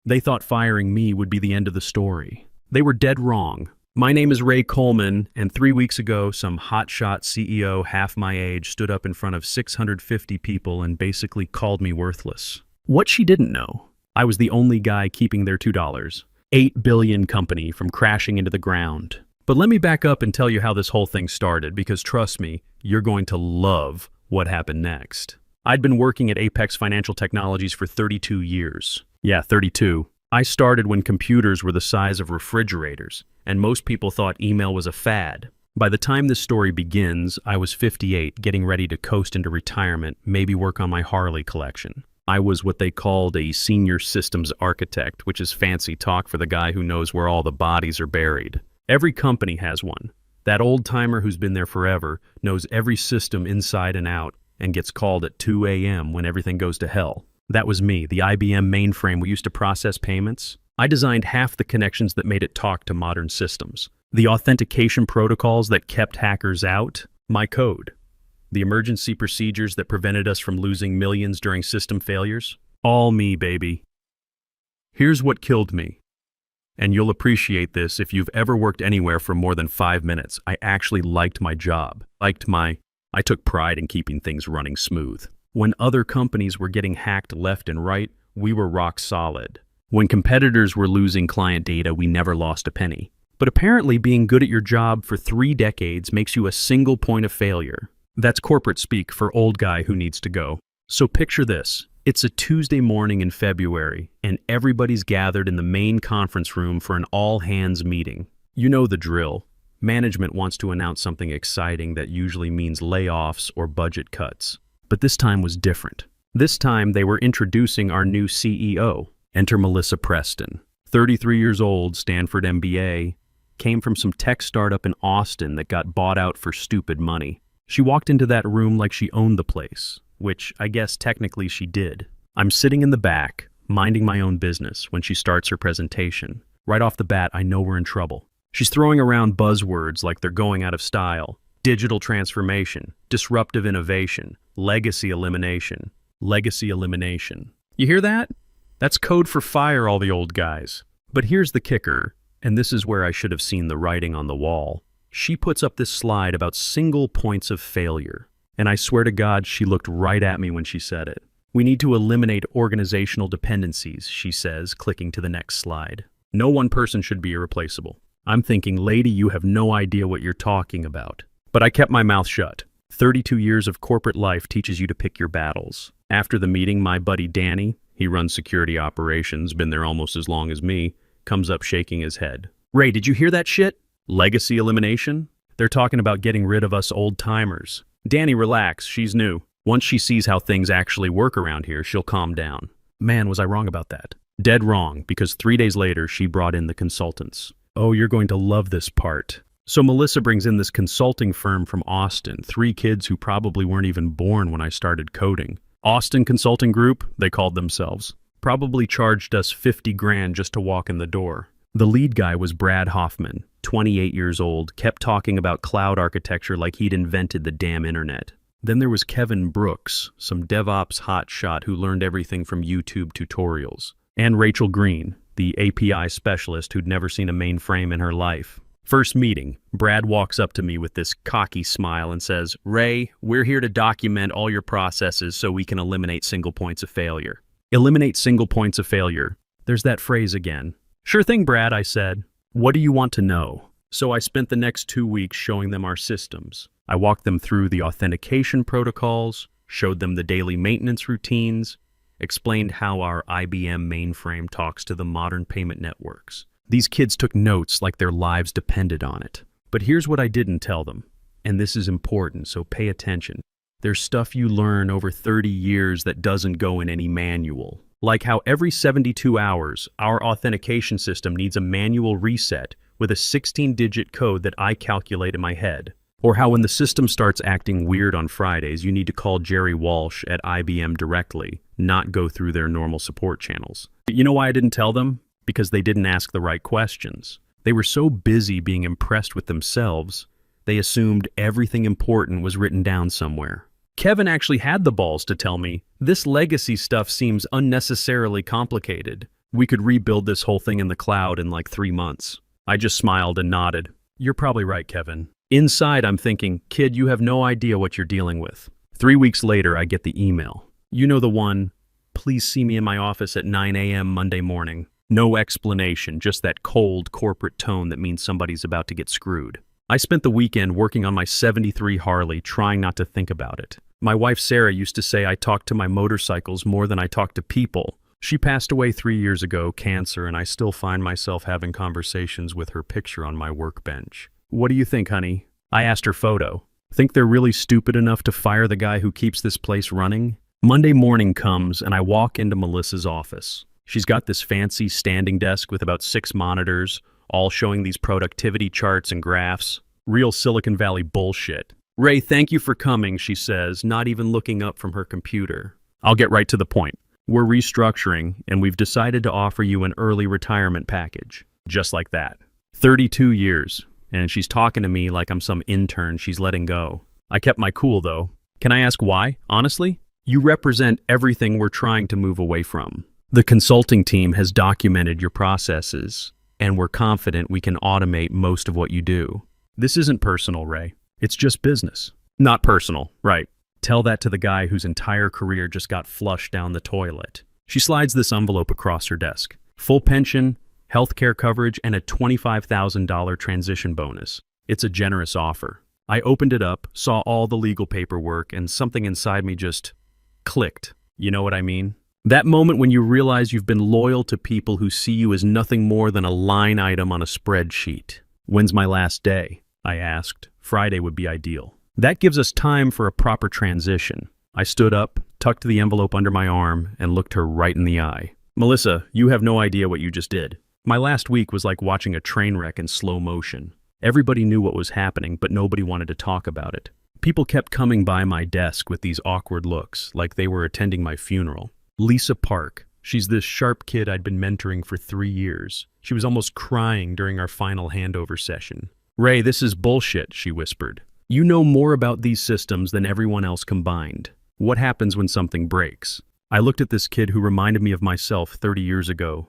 They thought firing me would be the end of the story. They were dead wrong. My name is Ray Coleman, and 3 weeks ago, some hotshot CEO half my age stood up in front of 650 people and basically called me worthless. What she didn't know, I was the only guy keeping their $2, $8 billion company from crashing into the ground. But let me back up and tell you how this whole thing started, because trust me, you're going to love what happened next. I'd been working at Apex Financial Technologies for 32 years. Yeah, 32. I started when computers were the size of refrigerators, and most people thought email was a fad. By the time this story begins, I was 58, getting ready to coast into retirement, maybe work on my Harley collection. I was what they called a senior systems architect, which is fancy talk for the guy who knows where all the bodies are buried. Every company has one. That old-timer who's been there forever knows every system inside and out and gets called at 2 a.m. when everything goes to hell. That was me, the IBM mainframe we used to process payments. I designed half the connections that made it talk to modern systems. The authentication protocols that kept hackers out, my code. The emergency procedures that prevented us from losing millions during system failures, all me, baby. Here's what killed me. And you'll appreciate this if you've ever worked anywhere for more than 5 minutes. I actually liked my job. I took pride in keeping things running smooth. When other companies were getting hacked left and right, we were rock solid. When competitors were losing client data, we never lost a penny. But apparently being good at your job for 3 decades makes you a single point of failure. That's corporate speak for old guy who needs to go. So picture this. It's a Tuesday morning in February, and everybody's gathered in the main conference room for an all-hands meeting. You know the drill. Management wants to announce something exciting that usually means layoffs or budget cuts. But this time was different. This time they were introducing our new CEO. Enter Melissa Preston. 33 years old, Stanford MBA, came from some tech startup in Austin that got bought out for stupid money. She walked into that room like she owned the place, which I guess technically she did. I'm sitting in the back, minding my own business when she starts her presentation. Right off the bat, I know we're in trouble. She's throwing around buzzwords like they're going out of style. Digital transformation, disruptive innovation, legacy elimination. Legacy elimination. You hear that? That's code for fire all the old guys. But here's the kicker, and this is where I should have seen the writing on the wall. She puts up this slide about single points of failure. And I swear to God, she looked right at me when she said it. We need to eliminate organizational dependencies, she says, clicking to the next slide. No one person should be irreplaceable. I'm thinking, lady, you have no idea what you're talking about. But I kept my mouth shut. 32 years of corporate life teaches you to pick your battles. After the meeting, my buddy Danny, he runs security operations, been there almost as long as me, comes up shaking his head. Ray, did you hear that shit? Legacy elimination? They're talking about getting rid of us old-timers. Danny, relax, she's new. Once she sees how things actually work around here, she'll calm down. Man, was I wrong about that? Dead wrong, because 3 days later, she brought in the consultants. Oh, you're going to love this part. So Melissa brings in this consulting firm from Austin, 3 kids who probably weren't even born when I started coding. Austin Consulting Group, they called themselves. Probably charged us 50 grand just to walk in the door. The lead guy was Brad Hoffman, 28 years old, kept talking about cloud architecture like he'd invented the damn internet. Then there was Kevin Brooks, some DevOps hotshot who learned everything from YouTube tutorials. And Rachel Green, the API specialist who'd never seen a mainframe in her life. First meeting, Brad walks up to me with this cocky smile and says, Ray, we're here to document all your processes so we can eliminate single points of failure. Eliminate single points of failure. There's that phrase again. Sure thing, Brad, I said. What do you want to know? So I spent the next 2 weeks showing them our systems. I walked them through the authentication protocols, showed them the daily maintenance routines, explained how our IBM mainframe talks to the modern payment networks. These kids took notes like their lives depended on it. But here's what I didn't tell them, and this is important, so pay attention. There's stuff you learn over 30 years that doesn't go in any manual. Like how every 72 hours, our authentication system needs a manual reset with a 16-digit code that I calculate in my head. Or how when the system starts acting weird on Fridays, you need to call Jerry Walsh at IBM directly, not go through their normal support channels. You know why I didn't tell them? Because they didn't ask the right questions. They were so busy being impressed with themselves, they assumed everything important was written down somewhere. Kevin actually had the balls to tell me, this legacy stuff seems unnecessarily complicated. We could rebuild this whole thing in the cloud in like 3 months. I just smiled and nodded. You're probably right, Kevin. Inside, I'm thinking, kid, you have no idea what you're dealing with. 3 weeks later, I get the email. You know the one, please see me in my office at 9 a.m. Monday morning. No explanation, just that cold corporate tone that means somebody's about to get screwed. I spent the weekend working on my '73 Harley, trying not to think about it. My wife Sarah used to say I talk to my motorcycles more than I talk to people. She passed away 3 years ago, cancer, and I still find myself having conversations with her picture on my workbench. What do you think, honey? I asked her photo. Think they're really stupid enough to fire the guy who keeps this place running? Monday morning comes and I walk into Melissa's office. She's got this fancy standing desk with about 6 monitors, all showing these productivity charts and graphs. Real Silicon Valley bullshit. Ray, thank you for coming, she says, not even looking up from her computer. I'll get right to the point. We're restructuring, and we've decided to offer you an early retirement package. Just like that. 32 years, and she's talking to me like I'm some intern she's letting go. I kept my cool, though. Can I ask why, honestly? You represent everything we're trying to move away from. The consulting team has documented your processes, and we're confident we can automate most of what you do. This isn't personal, Ray. It's just business. Not personal, right. Tell that to the guy whose entire career just got flushed down the toilet. She slides this envelope across her desk. Full pension, healthcare coverage, and a $25,000 transition bonus. It's a generous offer. I opened it up, saw all the legal paperwork, and something inside me just clicked. You know what I mean? That moment when you realize you've been loyal to people who see you as nothing more than a line item on a spreadsheet. When's my last day? I asked. Friday would be ideal. That gives us time for a proper transition. I stood up, tucked the envelope under my arm, and looked her right in the eye. Melissa, you have no idea what you just did. My last week was like watching a train wreck in slow motion. Everybody knew what was happening, but nobody wanted to talk about it. People kept coming by my desk with these awkward looks, like they were attending my funeral. Lisa Park. She's this sharp kid I'd been mentoring for 3 years. She was almost crying during our final handover session. Ray, this is bullshit, she whispered. You know more about these systems than everyone else combined. What happens when something breaks? I looked at this kid who reminded me of myself 30 years ago.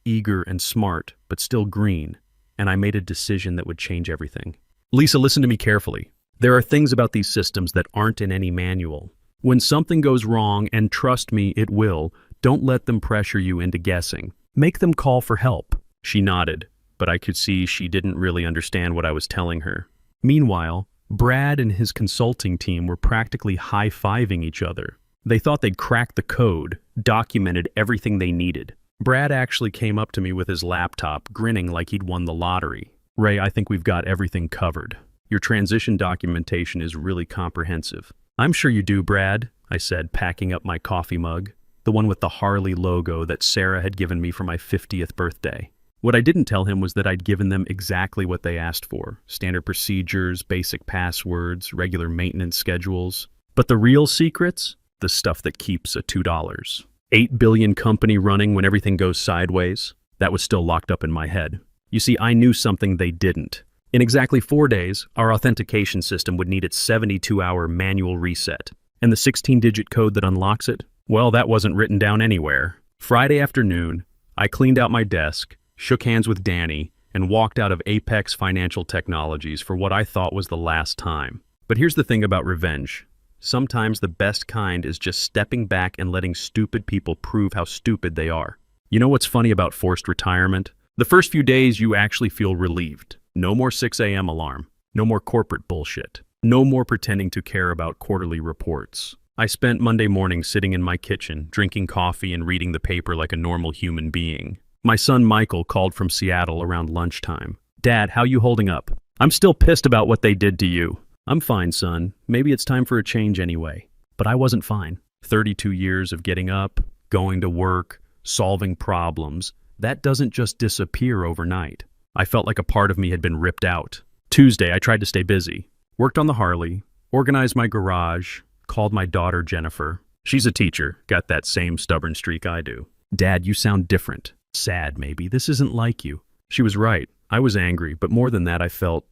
Eager and smart, but still green. And I made a decision that would change everything. Lisa, listen to me carefully. There are things about these systems that aren't in any manual. When something goes wrong, and trust me, it will, don't let them pressure you into guessing. Make them call for help. She nodded, but I could see she didn't really understand what I was telling her. Meanwhile, Brad and his consulting team were practically high-fiving each other. They thought they'd cracked the code, documented everything they needed. Brad actually came up to me with his laptop, grinning like he'd won the lottery. Ray, I think we've got everything covered. Your transition documentation is really comprehensive. I'm sure you do, Brad, I said, packing up my coffee mug, the one with the Harley logo that Sarah had given me for my 50th birthday. What I didn't tell him was that I'd given them exactly what they asked for: standard procedures, basic passwords, regular maintenance schedules. But the real secrets? The stuff that keeps a $2. 8 billion company running when everything goes sideways? That was still locked up in my head. You see, I knew something they didn't. In exactly 4 days, our authentication system would need its 72-hour manual reset. And the 16-digit code that unlocks it? Well, that wasn't written down anywhere. Friday afternoon, I cleaned out my desk, shook hands with Danny, and walked out of Apex Financial Technologies for what I thought was the last time. But here's the thing about revenge. Sometimes the best kind is just stepping back and letting stupid people prove how stupid they are. You know what's funny about forced retirement? The first few days you actually feel relieved. No more 6 a.m. alarm. No more corporate bullshit. No more pretending to care about quarterly reports. I spent Monday morning sitting in my kitchen, drinking coffee and reading the paper like a normal human being. My son Michael called from Seattle around lunchtime. Dad, how you holding up? I'm still pissed about what they did to you. I'm fine, son. Maybe it's time for a change anyway. But I wasn't fine. 32 years of getting up, going to work, solving problems. That doesn't just disappear overnight. I felt like a part of me had been ripped out. Tuesday, I tried to stay busy. Worked on the Harley, organized my garage, called my daughter Jennifer. She's a teacher, got that same stubborn streak I do. Dad, you sound different. Sad, maybe. This isn't like you. She was right. I was angry, but more than that, I felt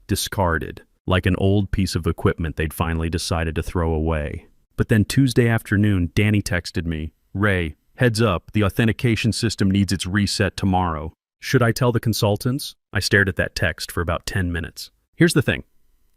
discarded, like an old piece of equipment they'd finally decided to throw away. But then Tuesday afternoon, Danny texted me, Ray, Heads up, the authentication system needs its reset tomorrow. Should I tell the consultants? I stared at that text for about 10 minutes. Here's the thing.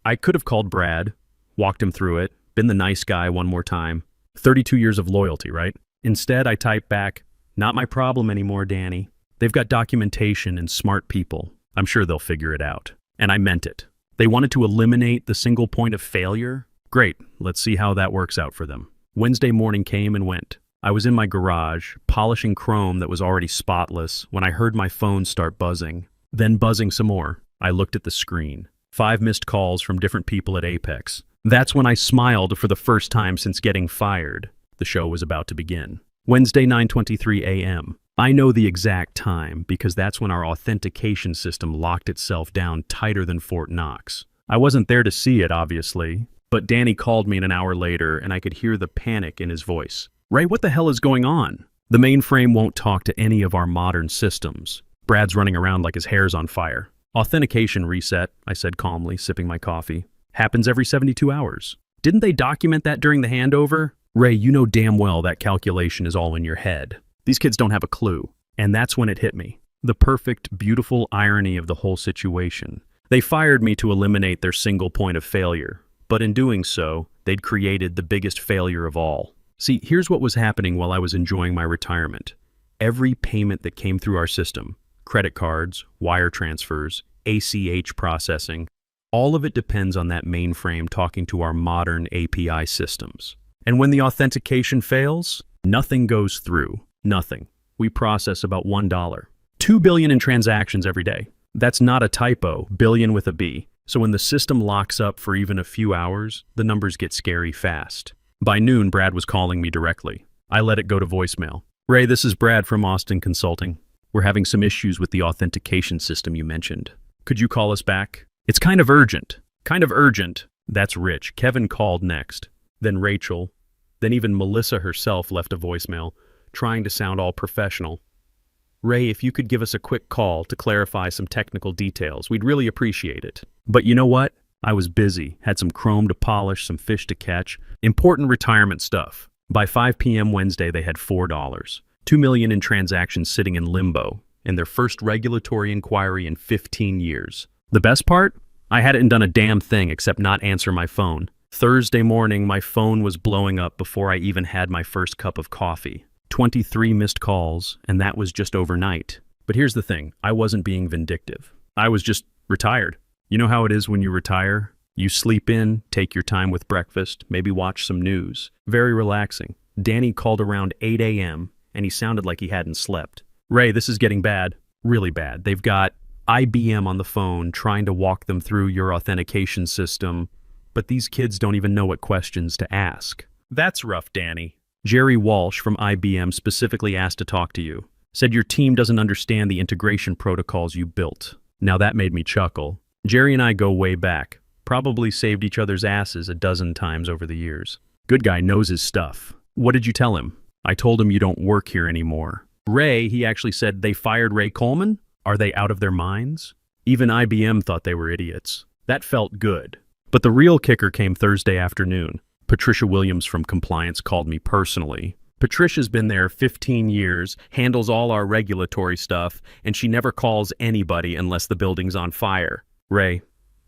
I could have called Brad, walked him through it, been the nice guy one more time. 32 years of loyalty, right? Instead, I typed back, "Not my problem anymore, Danny. They've got documentation and smart people. I'm sure they'll figure it out." And I meant it. They wanted to eliminate the single point of failure? Great, let's see how that works out for them. Wednesday morning came and went. I was in my garage, polishing chrome that was already spotless, when I heard my phone start buzzing. Then buzzing some more. I looked at the screen. 5 missed calls from different people at Apex. That's when I smiled for the first time since getting fired. The show was about to begin. Wednesday, 9:23 a.m. I know the exact time because that's when our authentication system locked itself down tighter than Fort Knox. I wasn't there to see it, obviously, but Danny called me an hour later and I could hear the panic in his voice. "Ray, what the hell is going on?" "The mainframe won't talk to any of our modern systems." Brad's running around like his hair's on fire. "Authentication reset," I said calmly, sipping my coffee. "Happens every 72 hours. Didn't they document that during the handover?" "Ray, you know damn well that calculation is all in your head. These kids don't have a clue." And that's when it hit me. The perfect, beautiful irony of the whole situation. They fired me to eliminate their single point of failure. But in doing so, they'd created the biggest failure of all. See, here's what was happening while I was enjoying my retirement. Every payment that came through our system, credit cards, wire transfers, ACH processing, all of it depends on that mainframe talking to our modern API systems. And when the authentication fails, nothing goes through. Nothing. We process about $1. 2 billion in transactions every day. That's not a typo, billion with a B. So when the system locks up for even a few hours, the numbers get scary fast. By noon, Brad was calling me directly. I let it go to voicemail. "Ray, this is Brad from Austin Consulting. We're having some issues with the authentication system you mentioned. Could you call us back? It's kind of urgent." "Kind of urgent." That's Rich. Kevin called next. Then Rachel. Then even Melissa herself left a voicemail, trying to sound all professional. "Ray, if you could give us a quick call to clarify some technical details, we'd really appreciate it." But you know what? I was busy, had some chrome to polish, some fish to catch, important retirement stuff. By 5 p.m. Wednesday, they had $4, 2 million in transactions sitting in limbo, and their first regulatory inquiry in 15 years. The best part? I hadn't done a damn thing except not answer my phone. Thursday morning, my phone was blowing up before I even had my first cup of coffee. 23 missed calls, and that was just overnight. But here's the thing, I wasn't being vindictive. I was just retired. You know how it is when you retire? You sleep in, take your time with breakfast, maybe watch some news. Very relaxing. Danny called around 8 a.m., and he sounded like he hadn't slept. "Ray, this is getting bad. Really bad. They've got IBM on the phone trying to walk them through your authentication system, but these kids don't even know what questions to ask." "That's rough, Danny." "Jerry Walsh from IBM specifically asked to talk to you. Said your team doesn't understand the integration protocols you built." Now that made me chuckle. Jerry and I go way back. Probably saved each other's asses a dozen times over the years. Good guy knows his stuff. "What did you tell him?" "I told him you don't work here anymore." "Ray," he actually said, "they fired Ray Coleman? Are they out of their minds?" Even IBM thought they were idiots. That felt good. But the real kicker came Thursday afternoon. Patricia Williams from compliance called me personally. Patricia's been there 15 years, handles all our regulatory stuff, and she never calls anybody unless the building's on fire. "Ray,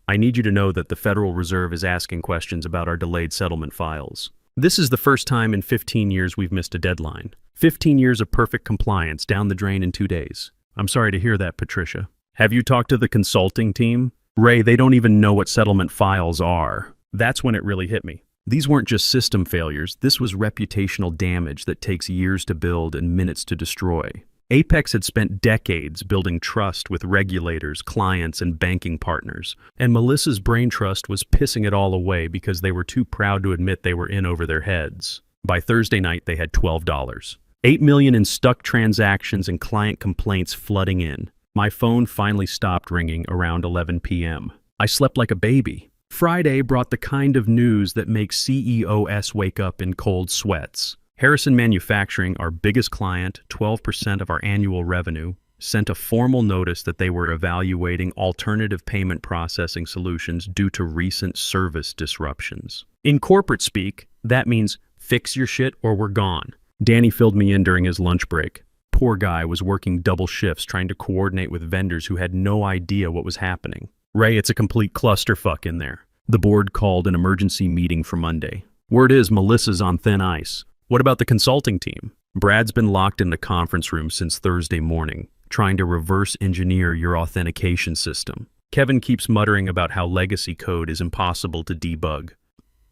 I need you to know that the Federal Reserve is asking questions about our delayed settlement files. This is the first time in 15 years we've missed a deadline. 15 years of perfect compliance down the drain in 2 days. I'm sorry to hear that, Patricia. Have you talked to the consulting team?" "Ray, they don't even know what settlement files are." That's when it really hit me. These weren't just system failures, this was reputational damage that takes years to build and minutes to destroy. Apex had spent decades building trust with regulators, clients, and banking partners, and Melissa's brain trust was pissing it all away because they were too proud to admit they were in over their heads. By Thursday night, they had $12. 8 million in stuck transactions and client complaints flooding in. My phone finally stopped ringing around 11 p.m. I slept like a baby. Friday brought the kind of news that makes CEOs wake up in cold sweats. Harrison Manufacturing, our biggest client, 12% of our annual revenue, sent a formal notice that they were evaluating alternative payment processing solutions due to recent service disruptions. In corporate speak, that means fix your shit or we're gone. Danny filled me in during his lunch break. Poor guy was working double shifts trying to coordinate with vendors who had no idea what was happening. Ray, it's a complete clusterfuck in there. The board called an emergency meeting for Monday. Word is Melissa's on thin ice. What about the consulting team? Brad's been locked in the conference room since Thursday morning, trying to reverse engineer your authentication system. Kevin keeps muttering about how legacy code is impossible to debug.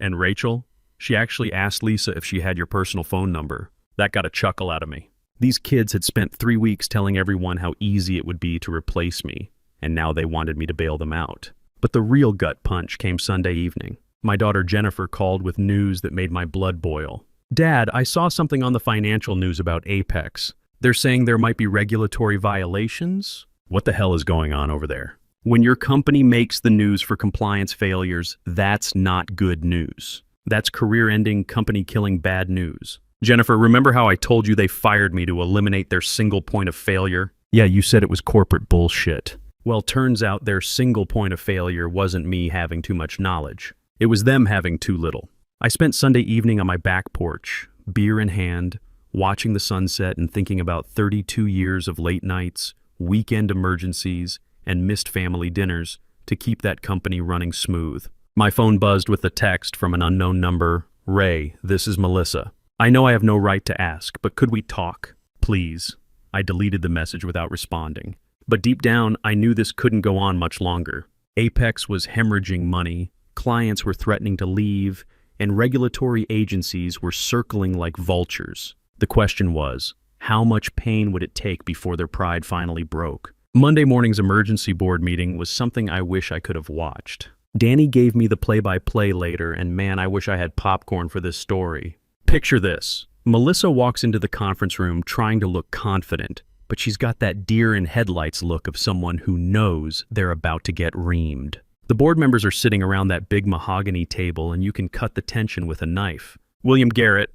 And Rachel? She actually asked Lisa if she had your personal phone number. That got a chuckle out of me. These kids had spent 3 weeks telling everyone how easy it would be to replace me, and now they wanted me to bail them out. But the real gut punch came Sunday evening. My daughter Jennifer called with news that made my blood boil. Dad, I saw something on the financial news about Apex. They're saying there might be regulatory violations? What the hell is going on over there? When your company makes the news for compliance failures, that's not good news. That's career-ending, company-killing bad news. Jennifer, remember how I told you they fired me to eliminate their single point of failure? Yeah, you said it was corporate bullshit. Well, turns out their single point of failure wasn't me having too much knowledge. It was them having too little. I spent Sunday evening on my back porch, beer in hand, watching the sunset and thinking about 32 years of late nights, weekend emergencies, and missed family dinners to keep that company running smooth. My phone buzzed with a text from an unknown number. Ray, this is Melissa. I know I have no right to ask, but could we talk? Please. I deleted the message without responding. But deep down, I knew this couldn't go on much longer. Apex was hemorrhaging money, clients were threatening to leave, and regulatory agencies were circling like vultures. The question was, how much pain would it take before their pride finally broke? Monday morning's emergency board meeting was something I wish I could have watched. Danny gave me the play-by-play later, and man, I wish I had popcorn for this story. Picture this. Melissa walks into the conference room trying to look confident, but she's got that deer-in-headlights look of someone who knows they're about to get reamed. The board members are sitting around that big mahogany table, and you can cut the tension with a knife. William Garrett,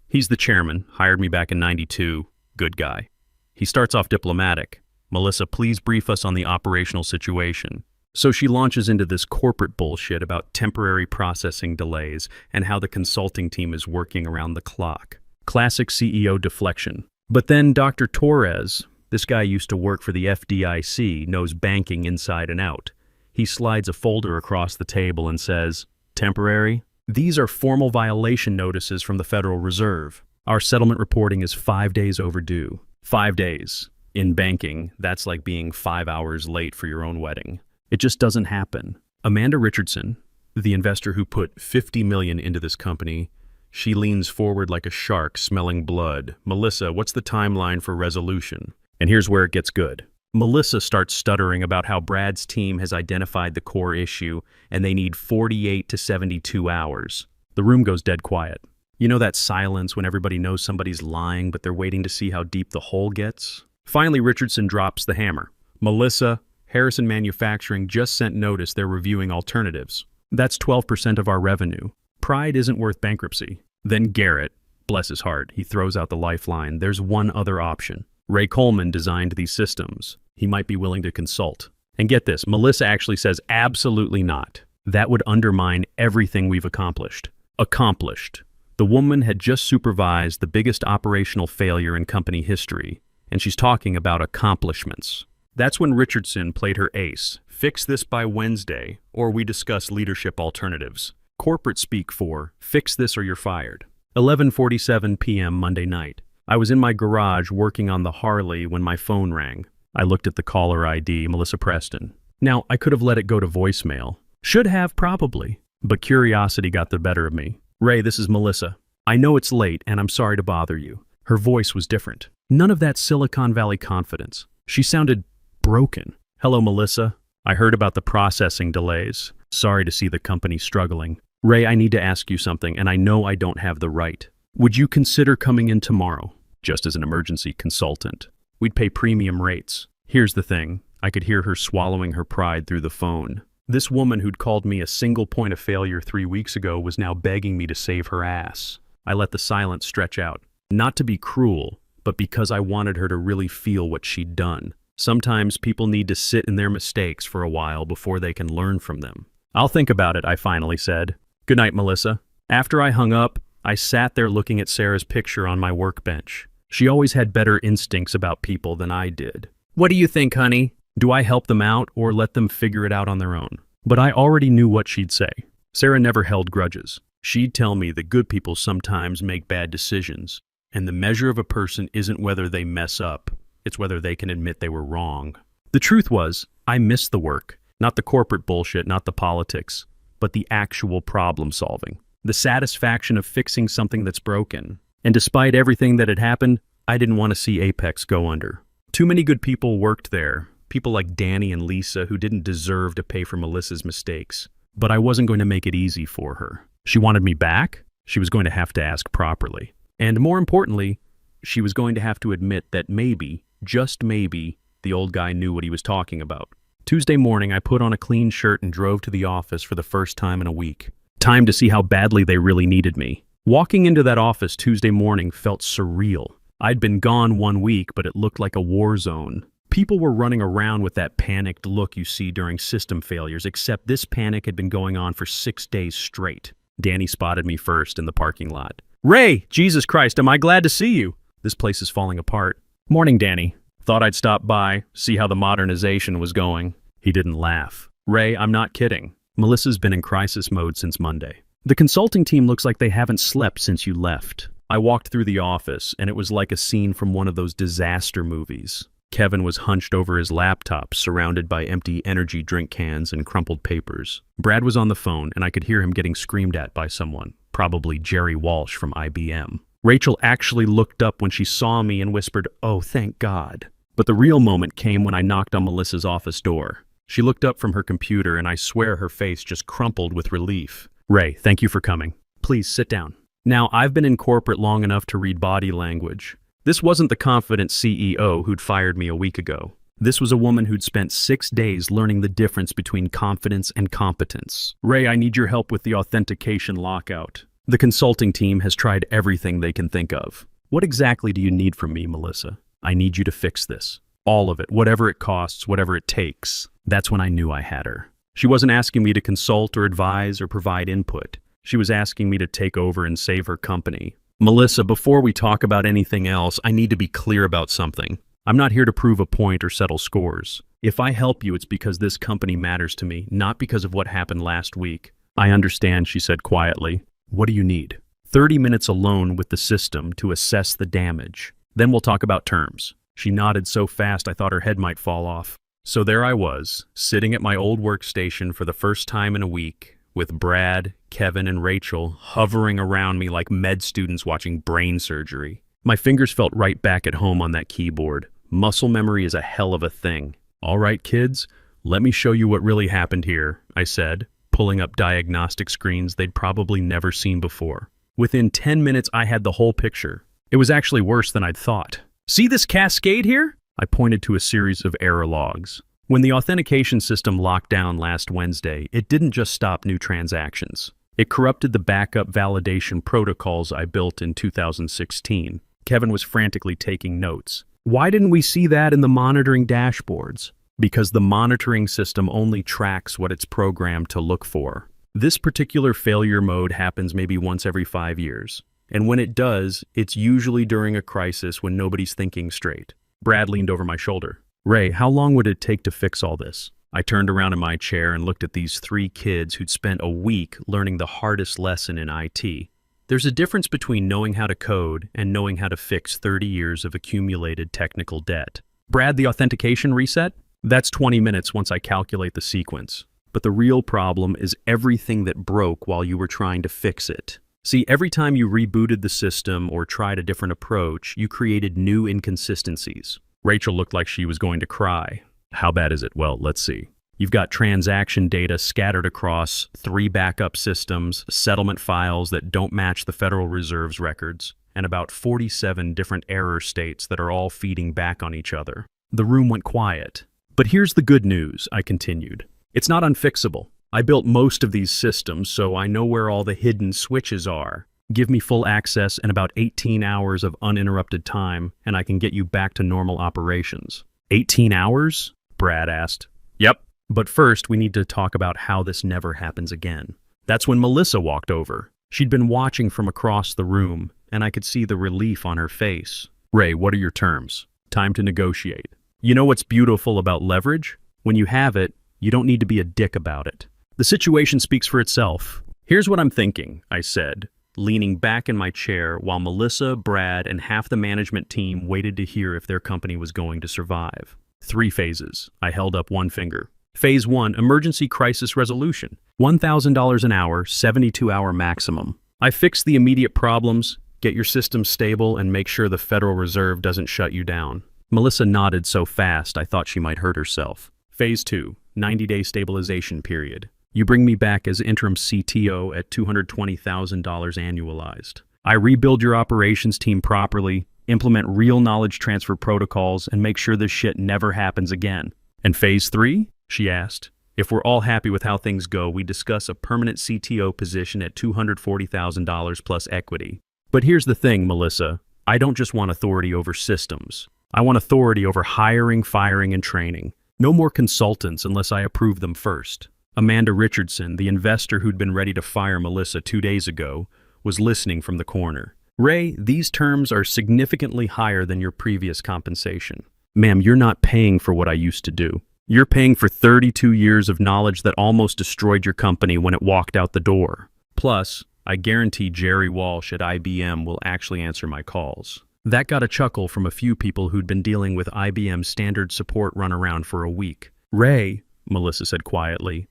he's the chairman, hired me back in '92, good guy. He starts off diplomatic. Melissa, please brief us on the operational situation. So she launches into this corporate bullshit about temporary processing delays and how the consulting team is working around the clock. Classic CEO deflection. But then Dr. Torres, this guy used to work for the FDIC, knows banking inside and out. He slides a folder across the table and says, temporary? These are formal violation notices from the Federal Reserve. Our settlement reporting is 5 days overdue. 5 days. In banking, that's like being 5 hours late for your own wedding. It just doesn't happen. Amanda Richardson, the investor who put $50 million into this company, she leans forward like a shark smelling blood. Melissa, what's the timeline for resolution? And here's where it gets good. Melissa starts stuttering about how Brad's team has identified the core issue and they need 48 to 72 hours. The room goes dead quiet. You know that silence when everybody knows somebody's lying but they're waiting to see how deep the hole gets? Finally, Richardson drops the hammer. Melissa, Harrison Manufacturing just sent notice they're reviewing alternatives. That's 12% of our revenue. Pride isn't worth bankruptcy. Then Garrett, bless his heart, he throws out the lifeline. There's one other option. Ray Coleman designed these systems. He might be willing to consult. And get this, Melissa actually says absolutely not. That would undermine everything we've accomplished. Accomplished. The woman had just supervised the biggest operational failure in company history, and she's talking about accomplishments. That's when Richardson played her ace. Fix this by Wednesday, or we discuss leadership alternatives. Corporate speak for, fix this or you're fired. 11:47 p.m. Monday night. I was in my garage working on the Harley when my phone rang. I looked at the caller ID, Melissa Preston. Now, I could have let it go to voicemail. Should have, probably. But curiosity got the better of me. Ray, this is Melissa. I know it's late, and I'm sorry to bother you. Her voice was different. None of that Silicon Valley confidence. She sounded broken. Hello, Melissa. I heard about the processing delays. Sorry to see the company struggling. Ray, I need to ask you something, and I know I don't have the right. Would you consider coming in tomorrow, just as an emergency consultant? We'd pay premium rates. Here's the thing. I could hear her swallowing her pride through the phone. This woman who'd called me a single point of failure 3 weeks ago was now begging me to save her ass. I let the silence stretch out. Not to be cruel, but because I wanted her to really feel what she'd done. Sometimes people need to sit in their mistakes for a while before they can learn from them. I'll think about it, I finally said. Good night, Melissa. After I hung up, I sat there looking at Sarah's picture on my workbench. She always had better instincts about people than I did. What do you think, honey? Do I help them out or let them figure it out on their own? But I already knew what she'd say. Sarah never held grudges. She'd tell me that good people sometimes make bad decisions, and the measure of a person isn't whether they mess up, it's whether they can admit they were wrong. The truth was, I missed the work, not the corporate bullshit, not the politics, but the actual problem solving, the satisfaction of fixing something that's broken. And despite everything that had happened, I didn't want to see Apex go under. Too many good people worked there, people like Danny and Lisa who didn't deserve to pay for Melissa's mistakes. But I wasn't going to make it easy for her. She wanted me back. She was going to have to ask properly. And more importantly, she was going to have to admit that maybe, just maybe, the old guy knew what he was talking about. Tuesday morning, I put on a clean shirt and drove to the office for the first time in a week. Time to see how badly they really needed me. Walking into that office Tuesday morning felt surreal. I'd been gone 1 week, but it looked like a war zone. People were running around with that panicked look you see during system failures, except this panic had been going on for 6 days straight. Danny spotted me first in the parking lot. Ray, Jesus Christ, am I glad to see you? This place is falling apart. Morning, Danny. Thought I'd stop by, see how the modernization was going. He didn't laugh. Ray, I'm not kidding. Melissa's been in crisis mode since Monday. The consulting team looks like they haven't slept since you left. I walked through the office, and it was like a scene from one of those disaster movies. Kevin was hunched over his laptop, surrounded by empty energy drink cans and crumpled papers. Brad was on the phone, and I could hear him getting screamed at by someone, probably Jerry Walsh from IBM. Rachel actually looked up when she saw me and whispered, "Oh, thank God." But the real moment came when I knocked on Melissa's office door. She looked up from her computer, and I swear her face just crumpled with relief. Ray, thank you for coming. Please sit down. Now, I've been in corporate long enough to read body language. This wasn't the confident CEO who'd fired me a week ago. This was a woman who'd spent 6 days learning the difference between confidence and competence. Ray, I need your help with the authentication lockout. The consulting team has tried everything they can think of. What exactly do you need from me, Melissa? I need you to fix this. All of it, whatever it costs, whatever it takes. That's when I knew I had her. She wasn't asking me to consult or advise or provide input. She was asking me to take over and save her company. Melissa, before we talk about anything else, I need to be clear about something. I'm not here to prove a point or settle scores. If I help you, it's because this company matters to me, not because of what happened last week. I understand, she said quietly. What do you need? 30 minutes alone with the system to assess the damage. Then we'll talk about terms. She nodded so fast I thought her head might fall off. So there I was, sitting at my old workstation for the first time in a week, with Brad, Kevin, and Rachel hovering around me like med students watching brain surgery. My fingers felt right back at home on that keyboard. Muscle memory is a hell of a thing. All right, kids, let me show you what really happened here, I said, pulling up diagnostic screens they'd probably never seen before. Within 10 minutes, I had the whole picture. It was actually worse than I'd thought. See this cascade here? I pointed to a series of error logs. When the authentication system locked down last Wednesday, it didn't just stop new transactions. It corrupted the backup validation protocols I built in 2016. Kevin was frantically taking notes. Why didn't we see that in the monitoring dashboards? Because the monitoring system only tracks what it's programmed to look for. This particular failure mode happens maybe once every 5 years. And when it does, it's usually during a crisis when nobody's thinking straight. Brad leaned over my shoulder. Ray, how long would it take to fix all this? I turned around in my chair and looked at these 3 kids who'd spent a week learning the hardest lesson in IT. There's a difference between knowing how to code and knowing how to fix 30 years of accumulated technical debt. Brad, the authentication reset? That's 20 minutes once I calculate the sequence. But the real problem is everything that broke while you were trying to fix it. See, every time you rebooted the system or tried a different approach, you created new inconsistencies. Rachel looked like she was going to cry. How bad is it? Well, let's see. You've got transaction data scattered across 3 backup systems, settlement files that don't match the Federal Reserve's records, and about 47 different error states that are all feeding back on each other. The room went quiet. But here's the good news, I continued. It's not unfixable. I built most of these systems, so I know where all the hidden switches are. Give me full access and about 18 hours of uninterrupted time, and I can get you back to normal operations. 18 hours? Brad asked. Yep. But first, we need to talk about how this never happens again. That's when Melissa walked over. She'd been watching from across the room, and I could see the relief on her face. Ray, what are your terms? Time to negotiate. You know what's beautiful about leverage? When you have it, you don't need to be a dick about it. The situation speaks for itself. Here's what I'm thinking, I said, leaning back in my chair while Melissa, Brad, and half the management team waited to hear if their company was going to survive. 3 phases. I held up one finger. Phase 1, emergency crisis resolution. $1,000 an hour, 72-hour maximum. I fix the immediate problems, get your system stable, and make sure the Federal Reserve doesn't shut you down. Melissa nodded so fast I thought she might hurt herself. Phase 2, 90-day stabilization period. You bring me back as interim CTO at $220,000 annualized. I rebuild your operations team properly, implement real knowledge transfer protocols, and make sure this shit never happens again. And phase 3? She asked. If we're all happy with how things go, we discuss a permanent CTO position at $240,000 plus equity. But here's the thing, Melissa. I don't just want authority over systems. I want authority over hiring, firing, and training. No more consultants unless I approve them first. Amanda Richardson, the investor who'd been ready to fire Melissa 2 days ago, was listening from the corner. Ray, these terms are significantly higher than your previous compensation. Ma'am, you're not paying for what I used to do. You're paying for 32 years of knowledge that almost destroyed your company when it walked out the door. Plus, I guarantee Jerry Walsh at IBM will actually answer my calls. That got a chuckle from a few people who'd been dealing with IBM's standard support runaround for a week. Ray, Melissa said quietly,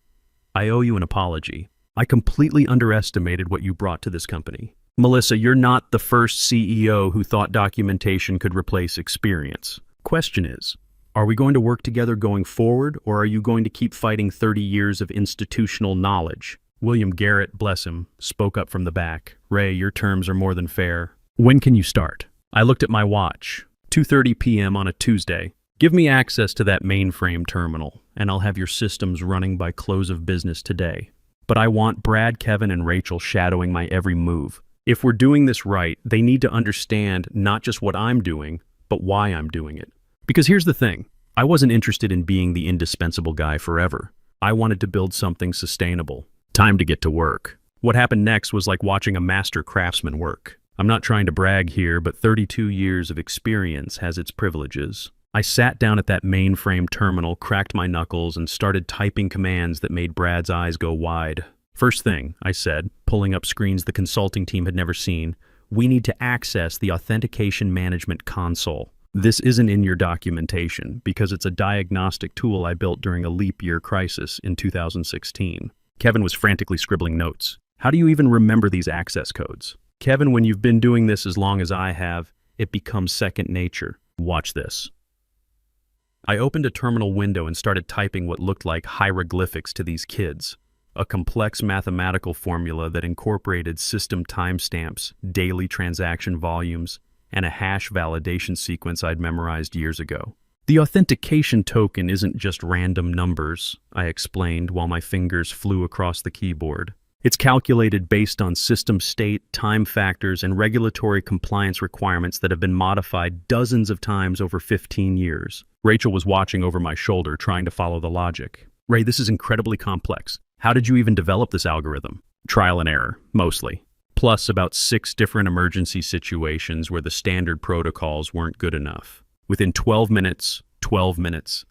I owe you an apology. I completely underestimated what you brought to this company. Melissa, you're not the first CEO who thought documentation could replace experience. Question is, are we going to work together going forward, or are you going to keep fighting 30 years of institutional knowledge? William Garrett, bless him, spoke up from the back. Ray, your terms are more than fair. When can you start? I looked at my watch. 2:30 p.m. on a Tuesday. Give me access to that mainframe terminal, and I'll have your systems running by close of business today. But I want Brad, Kevin, and Rachel shadowing my every move. If we're doing this right, they need to understand not just what I'm doing, but why I'm doing it. Because here's the thing, I wasn't interested in being the indispensable guy forever. I wanted to build something sustainable. Time to get to work. What happened next was like watching a master craftsman work. I'm not trying to brag here, but 32 years of experience has its privileges. I sat down at that mainframe terminal, cracked my knuckles, and started typing commands that made Brad's eyes go wide. First thing, I said, pulling up screens the consulting team had never seen, we need to access the authentication management console. This isn't in your documentation because it's a diagnostic tool I built during a leap year crisis in 2016. Kevin was frantically scribbling notes. How do you even remember these access codes? Kevin, when you've been doing this as long as I have, it becomes second nature. Watch this. I opened a terminal window and started typing what looked like hieroglyphics to these kids. A complex mathematical formula that incorporated system timestamps, daily transaction volumes, and a hash validation sequence I'd memorized years ago. The authentication token isn't just random numbers, I explained while my fingers flew across the keyboard. It's calculated based on system state, time factors, and regulatory compliance requirements that have been modified dozens of times over 15 years. Rachel was watching over my shoulder, trying to follow the logic. Ray, this is incredibly complex. How did you even develop this algorithm? Trial and error, mostly. Plus about 6 different emergency situations where the standard protocols weren't good enough. Within 12 minutes,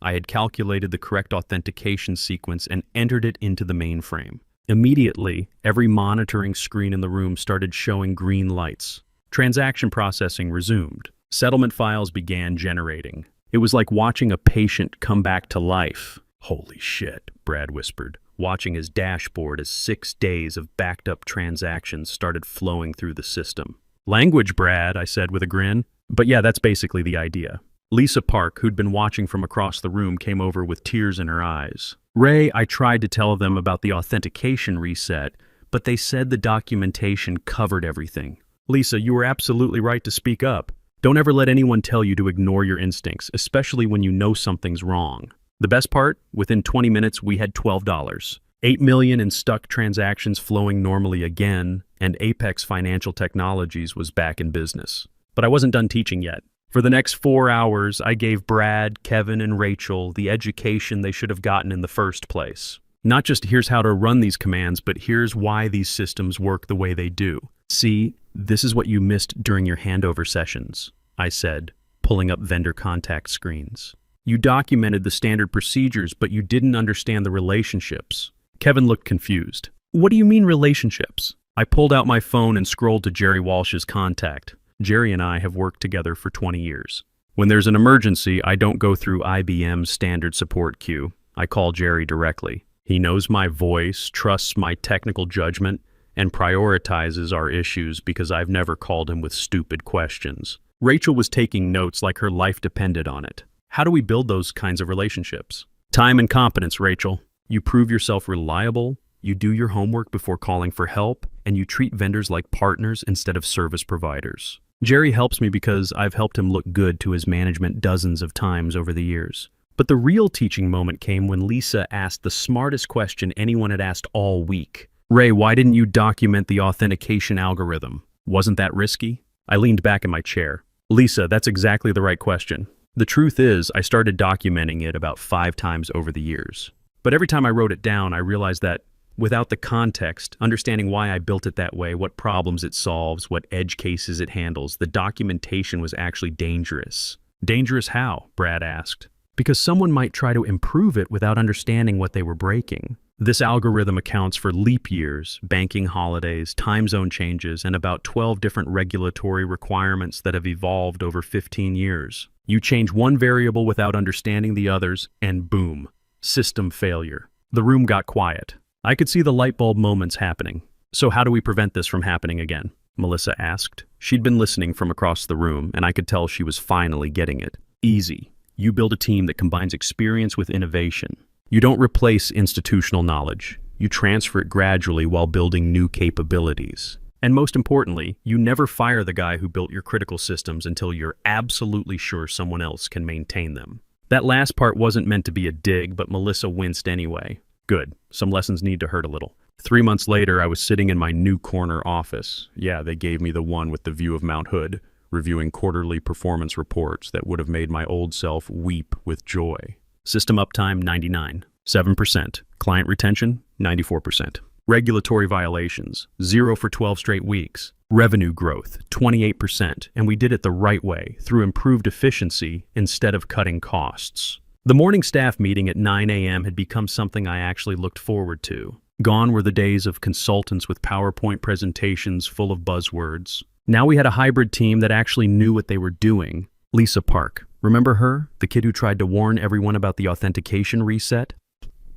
I had calculated the correct authentication sequence and entered it into the mainframe. Immediately, every monitoring screen in the room started showing green lights. Transaction processing resumed. Settlement files began generating. It was like watching a patient come back to life. Holy shit, Brad whispered, watching his dashboard as 6 days of backed-up transactions started flowing through the system. Language, Brad, I said with a grin. But yeah, that's basically the idea. Lisa Park, who'd been watching from across the room, came over with tears in her eyes. Ray, I tried to tell them about the authentication reset, but they said the documentation covered everything. Lisa, you were absolutely right to speak up. Don't ever let anyone tell you to ignore your instincts, especially when you know something's wrong. The best part? Within 20 minutes, we had $12. 8 million in stuck transactions flowing normally again, and Apex Financial Technologies was back in business. But I wasn't done teaching yet. For the next 4 hours, I gave Brad, Kevin, and Rachel the education they should have gotten in the first place. Not just here's how to run these commands, but here's why these systems work the way they do. See, this is what you missed during your handover sessions, I said, pulling up vendor contact screens. You documented the standard procedures, but you didn't understand the relationships. Kevin looked confused. What do you mean relationships? I pulled out my phone and scrolled to Jerry Walsh's contact. Jerry and I have worked together for 20 years. When there's an emergency, I don't go through IBM's standard support queue. I call Jerry directly. He knows my voice, trusts my technical judgment, and prioritizes our issues because I've never called him with stupid questions. Rachel was taking notes like her life depended on it. How do we build those kinds of relationships? Time and competence, Rachel. You prove yourself reliable, you do your homework before calling for help, and you treat vendors like partners instead of service providers. Jerry helps me because I've helped him look good to his management dozens of times over the years. But the real teaching moment came when Lisa asked the smartest question anyone had asked all week. Ray, why didn't you document the authentication algorithm? Wasn't that risky? I leaned back in my chair. Lisa, that's exactly the right question. The truth is, I started documenting it about 5 times over the years. But every time I wrote it down, I realized that without the context, understanding why I built it that way, what problems it solves, what edge cases it handles, the documentation was actually dangerous. Dangerous how? Brad asked. Because someone might try to improve it without understanding what they were breaking. This algorithm accounts for leap years, banking holidays, time zone changes, and about 12 different regulatory requirements that have evolved over 15 years. You change one variable without understanding the others, and boom, system failure. The room got quiet. I could see the light bulb moments happening. So how do we prevent this from happening again? Melissa asked. She'd been listening from across the room, and I could tell she was finally getting it. Easy. You build a team that combines experience with innovation. You don't replace institutional knowledge. You transfer it gradually while building new capabilities. And most importantly, you never fire the guy who built your critical systems until you're absolutely sure someone else can maintain them. That last part wasn't meant to be a dig, but Melissa winced anyway. Good. Some lessons need to hurt a little. 3 months later, I was sitting in my new corner office. Yeah, they gave me the one with the view of Mount Hood, reviewing quarterly performance reports that would have made my old self weep with joy. System uptime, 99. 7%. Client retention, 94%. Regulatory violations, 0 for 12 straight weeks. Revenue growth, 28%, and we did it the right way, through improved efficiency instead of cutting costs. The morning staff meeting at 9 a.m. had become something I actually looked forward to. Gone were the days of consultants with PowerPoint presentations full of buzzwords. Now we had a hybrid team that actually knew what they were doing. Lisa Park, remember her? The kid who tried to warn everyone about the authentication reset?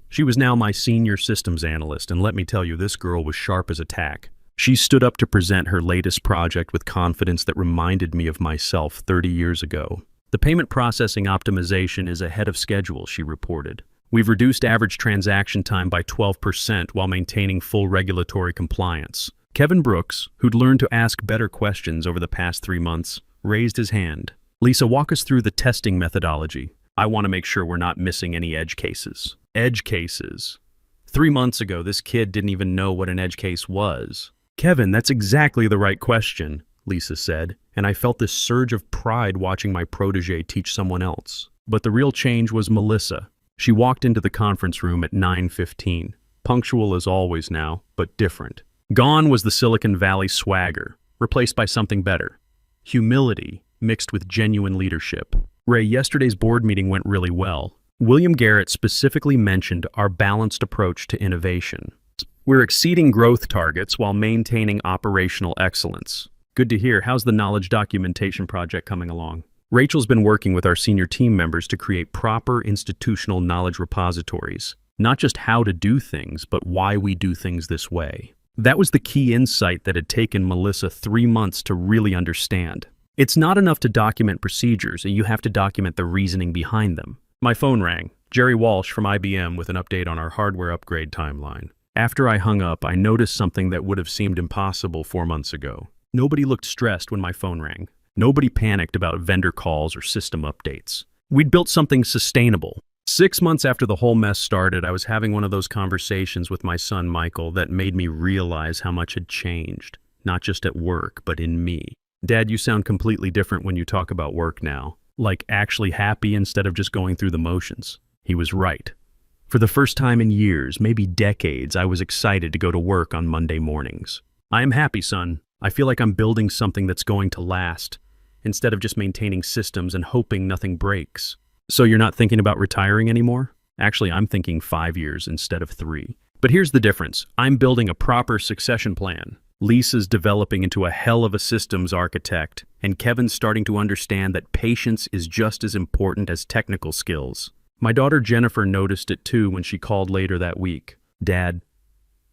She was now my senior systems analyst, and let me tell you, this girl was sharp as a tack. She stood up to present her latest project with confidence that reminded me of myself 30 years ago. The payment processing optimization is ahead of schedule, she reported. We've reduced average transaction time by 12% while maintaining full regulatory compliance. Kevin Brooks, who'd learned to ask better questions over the past 3 months, raised his hand. Lisa, walk us through the testing methodology. I want to make sure we're not missing any edge cases. Edge cases. 3 months ago, this kid didn't even know what an edge case was. Kevin, that's exactly the right question, Lisa said, and I felt this surge of pride watching my protege teach someone else. But the real change was Melissa. She walked into the conference room at 9:15, punctual as always now, but different. Gone was the Silicon Valley swagger, replaced by something better. Humility mixed with genuine leadership. Ray, yesterday's board meeting went really well. William Garrett specifically mentioned our balanced approach to innovation. We're exceeding growth targets while maintaining operational excellence. Good to hear. How's the knowledge documentation project coming along? Rachel's been working with our senior team members to create proper institutional knowledge repositories. Not just how to do things, but why we do things this way. That was the key insight that had taken Melissa 3 months to really understand. It's not enough to document procedures, you have to document the reasoning behind them. My phone rang. Jerry Walsh from IBM with an update on our hardware upgrade timeline. After I hung up, I noticed something that would have seemed impossible 4 months ago. Nobody looked stressed when my phone rang. Nobody panicked about vendor calls or system updates. We'd built something sustainable. 6 months after the whole mess started, I was having one of those conversations with my son Michael that made me realize how much had changed, not just at work, but in me. Dad, you sound completely different when you talk about work now. Like actually happy instead of just going through the motions. He was right. For the first time in years, maybe decades, I was excited to go to work on Monday mornings. I am happy, son. I feel like I'm building something that's going to last, instead of just maintaining systems and hoping nothing breaks. So you're not thinking about retiring anymore? Actually, I'm thinking 5 years instead of 3. But here's the difference. I'm building a proper succession plan. Lisa's developing into a hell of a systems architect, and Kevin's starting to understand that patience is just as important as technical skills. My daughter Jennifer noticed it too when she called later that week. Dad,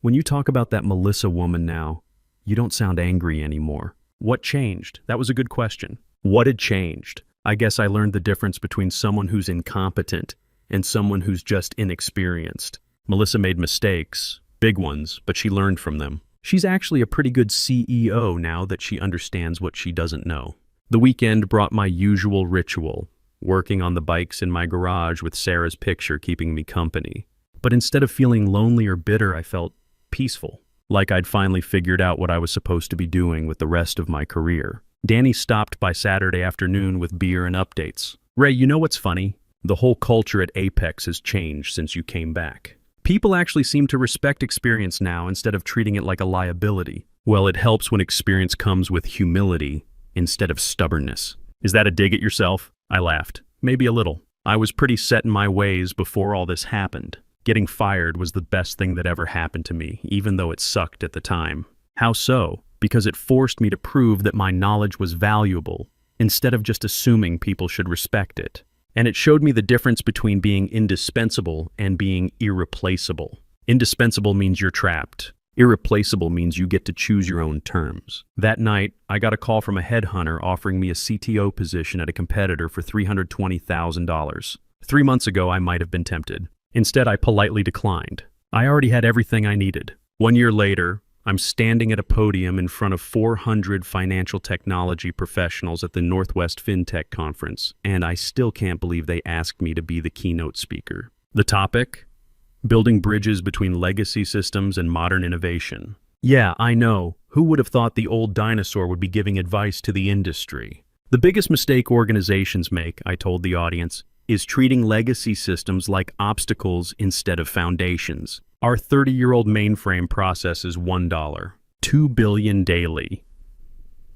when you talk about that Melissa woman now, you don't sound angry anymore. What changed? That was a good question. What had changed? I guess I learned the difference between someone who's incompetent and someone who's just inexperienced. Melissa made mistakes, big ones, but she learned from them. She's actually a pretty good CEO now that she understands what she doesn't know. The weekend brought my usual ritual, working on the bikes in my garage with Sarah's picture keeping me company. But instead of feeling lonely or bitter, I felt peaceful, like I'd finally figured out what I was supposed to be doing with the rest of my career. Danny stopped by Saturday afternoon with beer and updates. Ray, you know what's funny? The whole culture at Apex has changed since you came back. People actually seem to respect experience now instead of treating it like a liability. Well, it helps when experience comes with humility instead of stubbornness. Is that a dig at yourself? I laughed. Maybe a little. I was pretty set in my ways before all this happened. Getting fired was the best thing that ever happened to me, even though it sucked at the time. How so? Because it forced me to prove that my knowledge was valuable, instead of just assuming people should respect it. And it showed me the difference between being indispensable and being irreplaceable. Indispensable means you're trapped. Irreplaceable means you get to choose your own terms. That night, I got a call from a headhunter offering me a CTO position at a competitor for $320,000. 3 months ago, I might have been tempted. Instead, I politely declined. I already had everything I needed. 1 year later, I'm standing at a podium in front of 400 financial technology professionals at the Northwest FinTech Conference, and I still can't believe they asked me to be the keynote speaker. The topic? Building bridges between legacy systems and modern innovation. Yeah, I know. Who would have thought the old dinosaur would be giving advice to the industry? The biggest mistake organizations make, I told the audience, is treating legacy systems like obstacles instead of foundations. Our 30-year-old mainframe processes $1, 2 billion daily.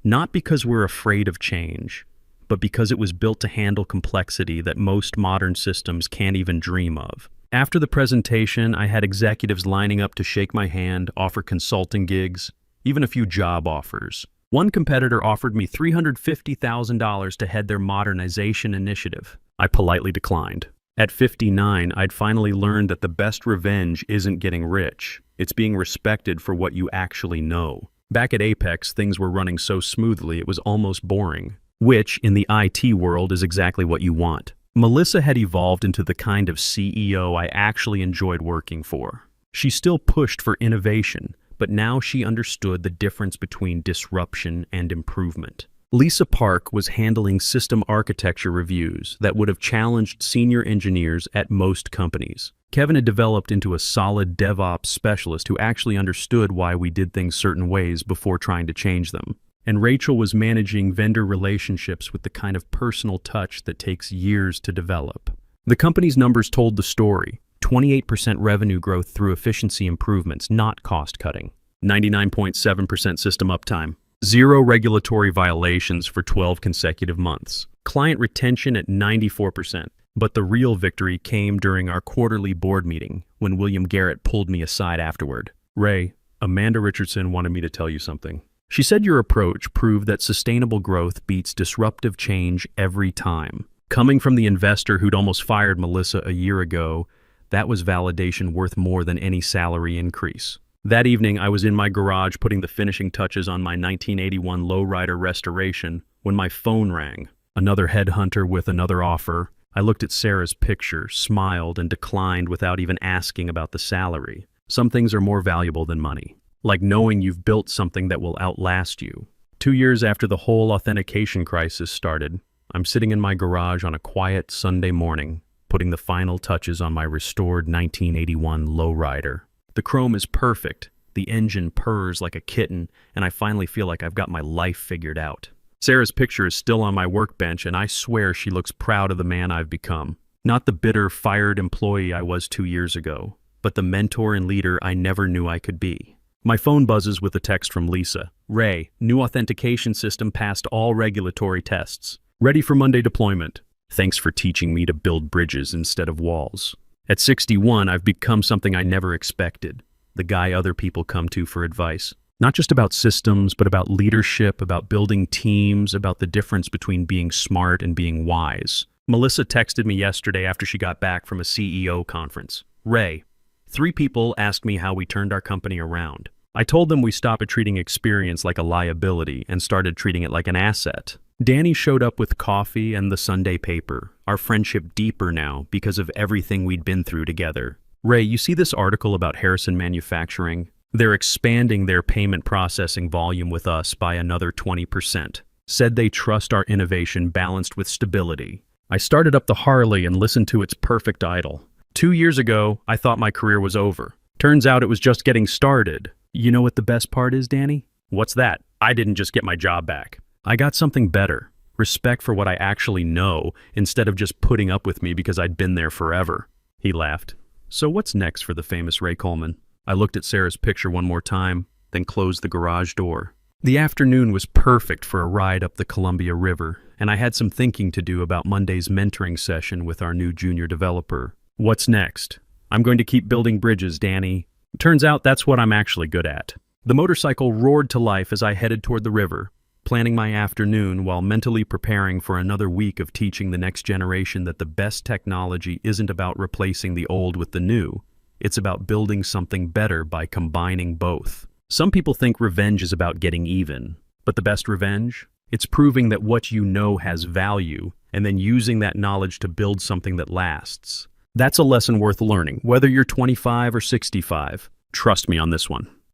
Not because we're afraid of change, but because it was built to handle complexity that most modern systems can't even dream of. After the presentation, I had executives lining up to shake my hand, offer consulting gigs, even a few job offers. One competitor offered me $350,000 to head their modernization initiative. I politely declined. At 59, I'd finally learned that the best revenge isn't getting rich. It's being respected for what you actually know. Back at Apex, things were running so smoothly it was almost boring, which, in the IT world, is exactly what you want. Melissa had evolved into the kind of CEO I actually enjoyed working for. She still pushed for innovation, but now she understood the difference between disruption and improvement. Lisa Park was handling system architecture reviews that would have challenged senior engineers at most companies. Kevin had developed into a solid DevOps specialist who actually understood why we did things certain ways before trying to change them. And Rachel was managing vendor relationships with the kind of personal touch that takes years to develop. The company's numbers told the story. 28% revenue growth through efficiency improvements, not cost cutting. 99.7% system uptime. 0 regulatory violations for 12 consecutive months. Client retention at 94%. But the real victory came during our quarterly board meeting when William Garrett pulled me aside afterward. Ray, Amanda Richardson wanted me to tell you something. She said your approach proved that sustainable growth beats disruptive change every time. Coming from the investor who'd almost fired Melissa a year ago, that was validation worth more than any salary increase. That evening, I was in my garage putting the finishing touches on my 1981 lowrider restoration when my phone rang. Another headhunter with another offer. I looked at Sarah's picture, smiled, and declined without even asking about the salary. Some things are more valuable than money. Like knowing you've built something that will outlast you. 2 years after the whole authentication crisis started, I'm sitting in my garage on a quiet Sunday morning, putting the final touches on my restored 1981 lowrider. The chrome is perfect, the engine purrs like a kitten, and I finally feel like I've got my life figured out. Sarah's picture is still on my workbench, and I swear she looks proud of the man I've become. Not the bitter, fired employee I was 2 years ago, but the mentor and leader I never knew I could be. My phone buzzes with a text from Lisa. Ray, new authentication system passed all regulatory tests. Ready for Monday deployment. Thanks for teaching me to build bridges instead of walls. At 61, I've become something I never expected. The guy other people come to for advice. Not just about systems, but about leadership, about building teams, about the difference between being smart and being wise. Melissa texted me yesterday after she got back from a CEO conference. Ray, 3 people asked me how we turned our company around. I told them we stopped treating experience like a liability and started treating it like an asset. Danny showed up with coffee and the Sunday paper, our friendship deeper now because of everything we'd been through together. Ray, you see this article about Harrison Manufacturing? They're expanding their payment processing volume with us by another 20%. Said they trust our innovation balanced with stability. I started up the Harley and listened to its perfect idle. 2 years ago, I thought my career was over. Turns out it was just getting started. You know what the best part is, Danny? What's that? I didn't just get my job back. I got something better. Respect for what I actually know, instead of just putting up with me because I'd been there forever. He laughed. So what's next for the famous Ray Coleman? I looked at Sarah's picture one more time, then closed the garage door. The afternoon was perfect for a ride up the Columbia River, and I had some thinking to do about Monday's mentoring session with our new junior developer. What's next? I'm going to keep building bridges, Danny. Turns out that's what I'm actually good at. The motorcycle roared to life as I headed toward the river, planning my afternoon while mentally preparing for another week of teaching the next generation that the best technology isn't about replacing the old with the new. It's about building something better by combining both. Some people think revenge is about getting even, but the best revenge? It's proving that what you know has value and then using that knowledge to build something that lasts. That's a lesson worth learning, whether you're 25 or 65. Trust me on this one.